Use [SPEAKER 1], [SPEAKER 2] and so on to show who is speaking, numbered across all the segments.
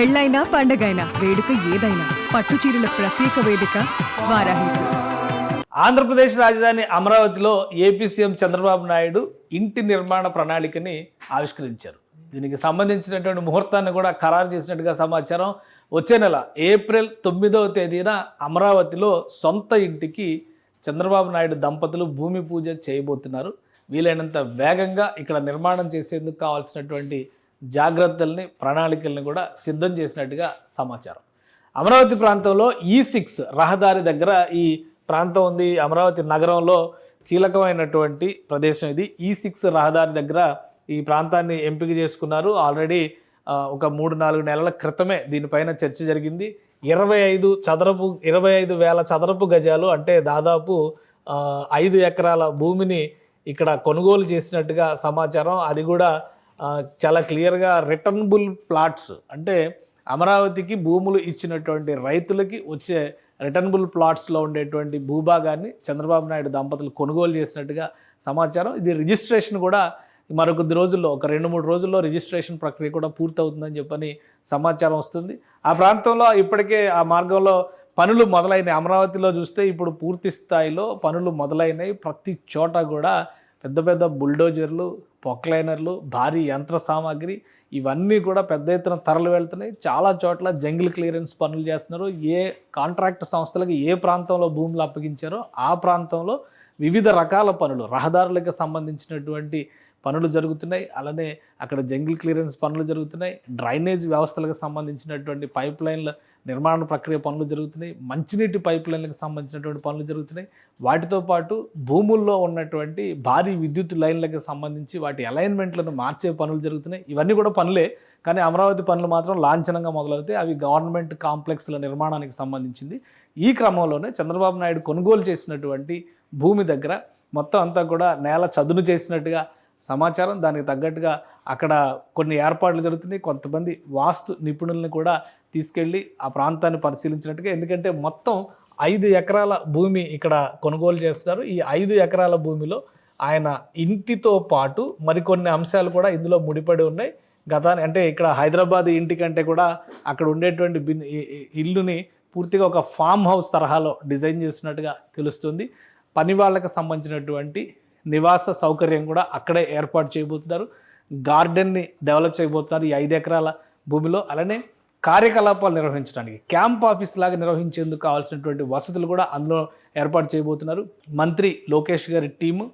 [SPEAKER 1] పెళ్ళైనా పండగైనా వేడుక ఏదైనా పట్టు చీరల ప్రత్యేక వేదిక వారాహి సిల్క్స్.
[SPEAKER 2] ఆంధ్రప్రదేశ్ రాజధాని అమరావతిలో ఏపీ సీఎం చంద్రబాబు నాయుడు ఇంటి నిర్మాణ ప్రణాళికని ఆవిష్కరించారు. దీనికి సంబంధించినటువంటి ముహూర్తాన్ని కూడా ఖరారు చేసినట్టుగా సమాచారం. వచ్చే నెల ఏప్రిల్ 9వ తేదీన అమరావతిలో సొంత ఇంటికి చంద్రబాబు నాయుడు దంపతులు భూమి పూజ చేయబోతున్నారు. వీలైనంత వేగంగా ఇక్కడ నిర్మాణం చేసేందుకు కావాల్సినటువంటి జాగ్రత్తల్ని ప్రణాళికల్ని కూడా సిద్ధం చేసినట్టుగా సమాచారం. అమరావతి ప్రాంతంలో E6 రహదారి దగ్గర ఈ ప్రాంతం ఉంది. అమరావతి నగరంలో కీలకమైనటువంటి ప్రదేశం ఇది. E6 రహదారి దగ్గర ఈ ప్రాంతాన్ని ఎంపిక చేసుకున్నారు. ఆల్రెడీ ఒక 3-4 నెలల క్రితమే దీనిపైన చర్చ జరిగింది. 25,000 చదరపు గజాలు అంటే దాదాపు 5 ఎకరాల భూమిని ఇక్కడ కొనుగోలు చేసినట్టుగా సమాచారం. అది కూడా చాలా క్లియర్గా రిటర్నబుల్ ప్లాట్స్, అంటే అమరావతికి భూములు ఇచ్చినటువంటి రైతులకి వచ్చే రిటర్నబుల్ ప్లాట్స్లో ఉండేటువంటి భూభాగాన్ని చంద్రబాబు నాయుడు దంపతులు కొనుగోలు చేసినట్టుగా సమాచారం. ఇది రిజిస్ట్రేషన్ కూడా మరొకొద్ది రోజుల్లో, ఒక 2-3 రోజుల్లో రిజిస్ట్రేషన్ ప్రక్రియ కూడా పూర్తవుతుందని చెప్పని సమాచారం వస్తుంది. ఆ ప్రాంతంలో ఇప్పటికే ఆ మార్గంలో పనులు మొదలైనవి. అమరావతిలో చూస్తే ఇప్పుడు పూర్తి స్థాయిలో పనులు మొదలైనవి. ప్రతి చోట కూడా పెద్ద పెద్ద బుల్డోజర్లు, పొక్లైనర్లు, భారీ యంత్ర సామాగ్రి ఇవన్నీ కూడా పెద్ద ఎత్తున తరలి వెళ్తున్నాయి. చాలా చోట్ల జంగిల్ క్లియరెన్స్ పనులు చేస్తున్నారు. ఏ కాంట్రాక్ట్ సంస్థలకు ఏ ప్రాంతంలో భూములు అప్పగించారో ఆ ప్రాంతంలో వివిధ రకాల పనులు, రహదారులకు సంబంధించినటువంటి పనులు జరుగుతున్నాయి. అలానే అక్కడ జంగిల్ క్లియరెన్స్ పనులు జరుగుతున్నాయి. డ్రైనేజ్ వ్యవస్థలకు సంబంధించినటువంటి పైప్ లైన్ల నిర్మాణ ప్రక్రియ పనులు జరుగుతున్నాయి. మంచినీటి పైప్ లైన్లకు సంబంధించినటువంటి పనులు జరుగుతున్నాయి. వాటితో పాటు భూముల్లో ఉన్నటువంటి భారీ విద్యుత్ లైన్లకు సంబంధించి వాటి అలైన్మెంట్లను మార్చే పనులు జరుగుతున్నాయి. ఇవన్నీ కూడా పనులే, కానీ అమరావతి పనులు మాత్రం లాంఛనంగా మొదలవుతాయి. అవి గవర్నమెంట్ కాంప్లెక్స్ల నిర్మాణానికి సంబంధించింది. ఈ క్రమంలోనే చంద్రబాబు నాయుడు కొనుగోలు చేసినటువంటి భూమి దగ్గర మొత్తం అంతా కూడా నేల చదును చేసినట్టుగా సమాచారం. దానికి తగ్గట్టుగా అక్కడ కొన్ని ఏర్పాట్లు జరుగుతున్నాయి. కొంతమంది వాస్తు నిపుణుల్ని కూడా తీసుకెళ్ళి ఆ ప్రాంతాన్ని పరిశీలించినట్టుగా, ఎందుకంటే మొత్తం 5 ఎకరాల భూమి ఇక్కడ కొనుగోలు చేస్తారు. ఈ 5 ఎకరాల భూమిలో ఆయన ఇంటితో పాటు మరికొన్ని అంశాలు కూడా ఇందులో ముడిపడి ఉన్నాయి. అంటే ఇక్కడ హైదరాబాద్ ఇంటి కంటే కూడా అక్కడ ఉండేటువంటి ఇల్లుని పూర్తిగా ఒక ఫామ్ హౌస్ తరహాలో డిజైన్ చేసినట్టుగా తెలుస్తుంది. పని వాళ్ళకి సంబంధించినటువంటి నివాస సౌకర్యం కూడా అక్కడే ఏర్పాటు చేయబోతున్నారు. గార్డెన్ని డెవలప్ చేయబోతున్నారు ఈ 5 ఎకరాల భూమిలో. అలానే కార్యకలాపాలు నిర్వహించడానికి క్యాంప్ ఆఫీస్ లాగా నిర్వహించేందుకు కావాల్సినటువంటి వసతులు కూడా అందులో ఏర్పాటు చేయబోతున్నారు. మంత్రి లోకేష్ గారి టీము,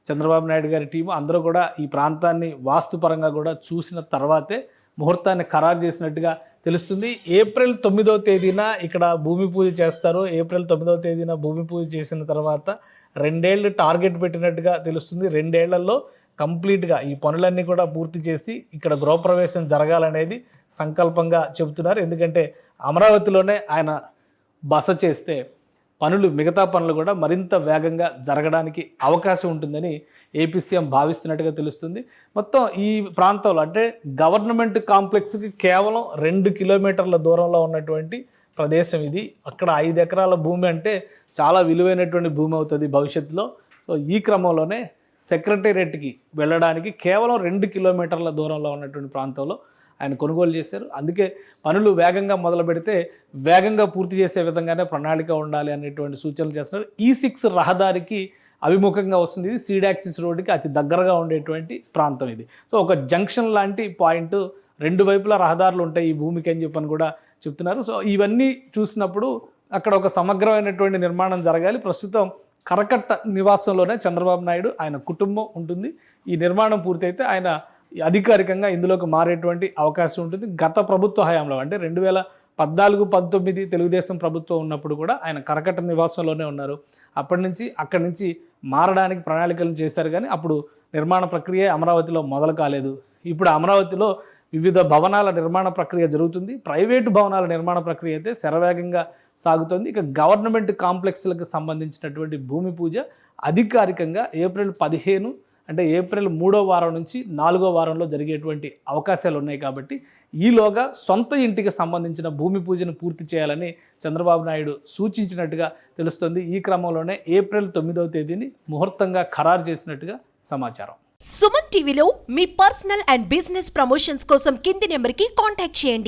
[SPEAKER 2] చంద్రబాబు నాయుడు గారి టీము అందరూ కూడా ఈ ప్రాంతాన్ని వాస్తుపరంగా కూడా చూసిన తర్వాతే ముహూర్తాన్ని ఖరారు చేసినట్టుగా తెలుస్తుంది. ఏప్రిల్ 9వ తేదీన ఇక్కడ భూమి పూజ చేస్తారు. ఏప్రిల్ 9వ తేదీన భూమి పూజ చేసిన తర్వాత 2 ఏళ్ళు టార్గెట్ పెట్టినట్టుగా తెలుస్తుంది. 2 ఏళ్లలో కంప్లీట్గా ఈ పనులన్నీ కూడా పూర్తి చేసి ఇక్కడ గృహప్రవేశం జరగాలనేది సంకల్పంగా చెబుతున్నారు. ఎందుకంటే అమరావతిలోనే ఆయన బస చేస్తే మిగతా పనులు కూడా మరింత వేగంగా జరగడానికి అవకాశం ఉంటుందని ఏపీ సీఎం భావిస్తున్నట్టుగా తెలుస్తుంది. మొత్తం ఈ ప్రాంతంలో అంటే గవర్నమెంట్ కాంప్లెక్స్కి కేవలం 2 కిలోమీటర్ల దూరంలో ఉన్నటువంటి ప్రదేశం ఇది. అక్కడ 5 ఎకరాల భూమి అంటే చాలా విలువైనటువంటి భూమి అవుతుంది భవిష్యత్తులో. సో ఈ క్రమంలోనే సెక్రటేరియట్కి వెళ్ళడానికి కేవలం 2 కిలోమీటర్ల దూరంలో ఉన్నటువంటి ప్రాంతంలో ఆయన కొనుగోలు చేశారు. అందుకే పనులు వేగంగా మొదలు పెడితే వేగంగా పూర్తి చేసే విధంగానే ప్రణాళిక ఉండాలి అనేటువంటి సూచనలు చేస్తున్నారు. E6 రహదారికి అభిముఖంగా వస్తుంది. ఇది సీడాక్సిస్ రోడ్డుకి అతి దగ్గరగా ఉండేటువంటి ప్రాంతం ఇది. సో ఒక జంక్షన్ లాంటి పాయింట్, 2 వైపులా రహదారులు ఉంటాయి ఈ భూమికి అని చెప్పని కూడా చెప్తున్నారు. సో ఇవన్నీ చూసినప్పుడు అక్కడ ఒక సమగ్రమైనటువంటి నిర్మాణం జరగాలి. ప్రస్తుతం కరకట్ట నివాసంలోనే చంద్రబాబు నాయుడు, ఆయన కుటుంబం ఉంటుంది. ఈ నిర్మాణం పూర్తయితే ఆయన అధికారికంగా ఇందులోకి మారేటువంటి అవకాశం ఉంటుంది. గత ప్రభుత్వ హయాంలో అంటే 2014-19 తెలుగుదేశం ప్రభుత్వం ఉన్నప్పుడు కూడా ఆయన కరకట్ట నివాసంలోనే ఉన్నారు. అక్కడి నుంచి మారడానికి ప్రణాళికలు చేశారు, కానీ అప్పుడు నిర్మాణ ప్రక్రియ అమరావతిలో మొదలు కాలేదు. ఇప్పుడు అమరావతిలో వివిధ భవనాల నిర్మాణ ప్రక్రియ జరుగుతుంది. ప్రైవేటు భవనాల నిర్మాణ ప్రక్రియ అయితే శరవేగంగా సాగుతుంది. ఇక గవర్నమెంట్ కాంప్లెక్స్లకు సంబంధించినటువంటి భూమి పూజ అధికారికంగా ఏప్రిల్ 15 అంటే ఏప్రిల్ 3వ వారం నుంచి 4వ వారంలో జరిగేటువంటి అవకాశాలు ఉన్నాయి. కాబట్టి ఈలోగా సొంత ఇంటికి సంబంధించిన భూమి పూజను పూర్తి చేయాలని చంద్రబాబు నాయుడు సూచించినట్టుగా తెలుస్తుంది. ఈ క్రమంలోనే ఏప్రిల్ 9వ తేదీని ముహూర్తంగా ఖరారు చేసినట్టుగా సమాచారం.
[SPEAKER 3] సుమన్ టీవీలో మీ పర్సనల్ అండ్ బిజినెస్ ప్రమోషన్స్ కోసం కింది నెంబర్కి కాంటాక్ట్ చేయండి.